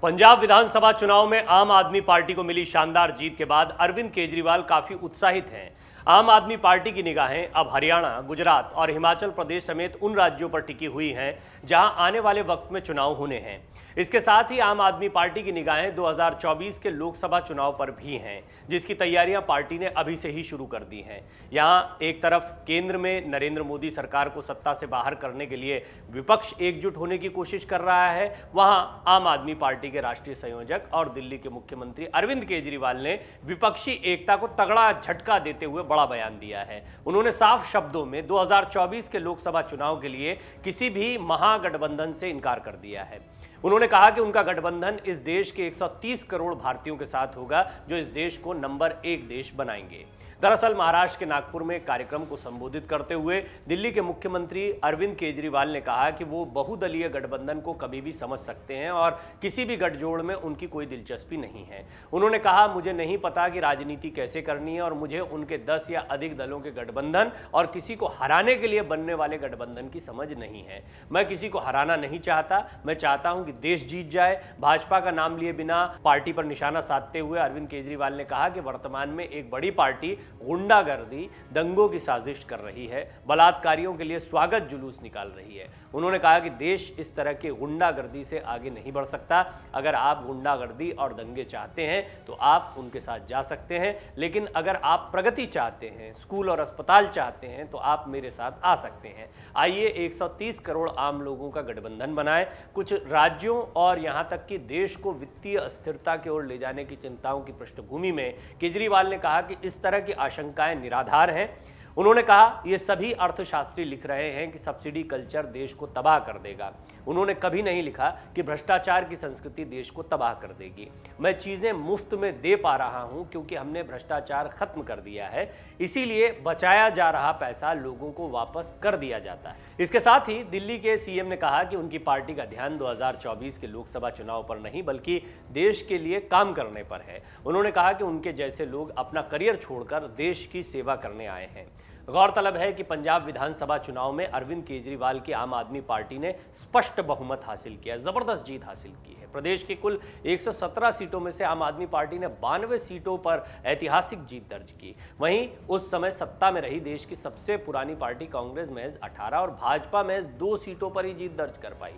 पंजाब विधानसभा चुनाव में आम आदमी पार्टी को मिली शानदार जीत के बाद अरविंद केजरीवाल काफी उत्साहित हैं। आम आदमी पार्टी की निगाहें अब हरियाणा, गुजरात और हिमाचल प्रदेश समेत उन राज्यों पर टिकी हुई हैं जहां आने वाले वक्त में चुनाव होने हैं। इसके साथ ही आम आदमी पार्टी की निगाहें 2024 के लोकसभा चुनाव पर भी हैं, जिसकी तैयारियां पार्टी ने अभी से ही शुरू कर दी हैं। यहां एक तरफ केंद्र में नरेंद्र मोदी सरकार को सत्ता से बाहर करने के लिए विपक्ष एकजुट होने की कोशिश कर रहा है, वहां आम आदमी पार्टी के राष्ट्रीय संयोजक और दिल्ली के मुख्यमंत्री अरविंद केजरीवाल ने विपक्षी एकता को तगड़ा झटका देते हुए बड़ा बयान दिया है। उन्होंने साफ शब्दों में 2024 के लोकसभा चुनाव के लिए किसी भी महागठबंधन से इनकार कर दिया है। उन्होंने कहा कि उनका गठबंधन इस देश के 130 करोड़ भारतीयों के साथ होगा, जो इस देश को नंबर 1 देश बनाएंगे। दरअसल महाराष्ट्र के नागपुर में एक कार्यक्रम को संबोधित करते हुए दिल्ली के मुख्यमंत्री अरविंद केजरीवाल ने कहा कि वो बहुदलीय गठबंधन को कभी भी समझ सकते हैं और किसी भी गठजोड़ में उनकी कोई दिलचस्पी नहीं है। उन्होंने कहा, मुझे नहीं पता कि राजनीति कैसे करनी है और मुझे उनके 10 या अधिक दलों के गठबंधन और किसी को हराने के लिए बनने वाले गठबंधन की समझ नहीं है। मैं किसी को हराना नहीं चाहता, मैं चाहता हूं कि देश जीत जाए। भाजपा का नाम लिए बिना पार्टी पर निशाना साधते हुए अरविंद केजरीवाल ने कहा कि वर्तमान में एक बड़ी पार्टी गुंडागर्दी, दंगों की साजिश कर रही है, बलात्कारियों के लिए स्वागत जुलूस निकाल रही है। उन्होंने कहा कि देश इस तरह की गुंडागर्दी से आगे नहीं बढ़ सकता। अगर आप गुंडागर्दी और दंगे चाहते हैं तो आप उनके साथ जा सकते हैं, लेकिन अगर आप प्रगति चाहते हैं, स्कूल और अस्पताल चाहते हैं, तो आप मेरे साथ आ सकते हैं। आइए 130 करोड़ आम लोगों का गठबंधन बनाएं। कुछ राज्यों और यहां तक कि देश को वित्तीय अस्थिरता की ओर ले जाने की चिंताओं की पृष्ठभूमि में केजरीवाल ने कहा कि इस तरह की आशंकाएं निराधार हैं। उन्होंने कहा, ये सभी अर्थशास्त्री लिख रहे हैं कि सब्सिडी कल्चर देश को तबाह कर देगा। उन्होंने कभी नहीं लिखा कि भ्रष्टाचार की संस्कृति देश को तबाह कर देगी। मैं चीजें मुफ्त में दे पा रहा हूं क्योंकि हमने भ्रष्टाचार खत्म कर दिया है, इसीलिए बचाया जा रहा पैसा लोगों को वापस कर दिया जाता है। इसके साथ ही दिल्ली के सीएम ने कहा कि उनकी पार्टी का ध्यान 2024 के लोकसभा चुनाव पर नहीं बल्कि देश के लिए काम करने पर है। उन्होंने कहा कि उनके जैसे लोग अपना करियर छोड़कर देश की सेवा करने आए हैं। गौरतलब है कि पंजाब विधानसभा चुनाव में अरविंद केजरीवाल की आम आदमी पार्टी ने स्पष्ट बहुमत हासिल किया, जबरदस्त जीत हासिल की है। प्रदेश की कुल 117 सीटों में से आम आदमी पार्टी ने 92 सीटों पर ऐतिहासिक जीत दर्ज की। वहीं उस समय सत्ता में रही देश की सबसे पुरानी पार्टी कांग्रेस महज 18 और भाजपा महज 2 सीटों पर ही जीत दर्ज कर पाई।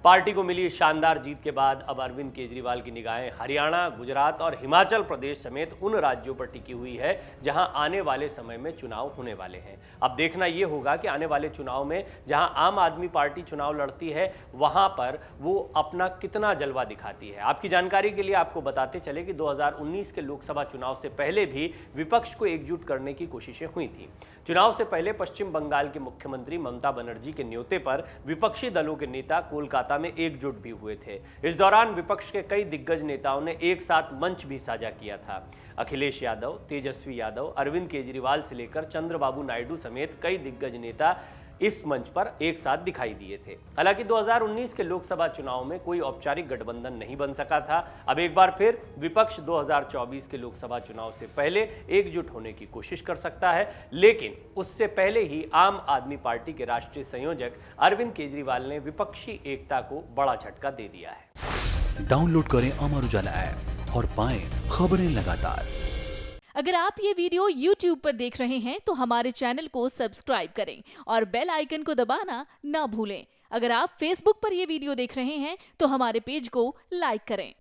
पार्टी को मिली शानदार जीत के बाद अब अरविंद केजरीवाल की निगाहें हरियाणा, गुजरात और हिमाचल प्रदेश समेत उन राज्यों पर टिकी हुई है जहां आने वाले समय में चुनाव होने वाले हैं। अब देखना यह होगा कि आने वाले चुनाव में जहां आम आदमी पार्टी चुनाव लड़ती है, वहां पर वो अपना कितना जलवा दिखाती है। आपकी जानकारी के लिए आपको बताते चले कि 2019 के लोकसभा चुनाव से पहले भी विपक्ष को एकजुट करने की कोशिशें हुई थी। चुनाव से पहले पश्चिम बंगाल के मुख्यमंत्री ममता बनर्जी के न्योते पर विपक्षी दलों के नेता कोलकाता में एकजुट भी हुए थे। इस दौरान विपक्ष के कई दिग्गज नेताओं ने एक साथ मंच भी साझा किया था। अखिलेश यादव, तेजस्वी यादव, अरविंद केजरीवाल से लेकर चंद्रबाबू नायडू समेत कई दिग्गज नेता इस मंच पर एक साथ दिखाई दिए थे। हालांकि 2019 के लोकसभा चुनाव में कोई औपचारिक गठबंधन नहीं बन सका था। अब एक बार फिर विपक्ष 2024 के लोकसभा चुनाव से पहले एकजुट होने की कोशिश कर सकता है, लेकिन उससे पहले ही आम आदमी पार्टी के राष्ट्रीय संयोजक अरविंद केजरीवाल ने विपक्षी एकता को बड़ा झटका दे दिया है। डाउनलोड करें अमर उजाला ऐप और पाएं खबरें लगातार। अगर आप ये वीडियो YouTube पर देख रहे हैं तो हमारे चैनल को सब्सक्राइब करें और बेल आइकन को दबाना ना भूलें। अगर आप Facebook पर ये वीडियो देख रहे हैं तो हमारे पेज को लाइक करें।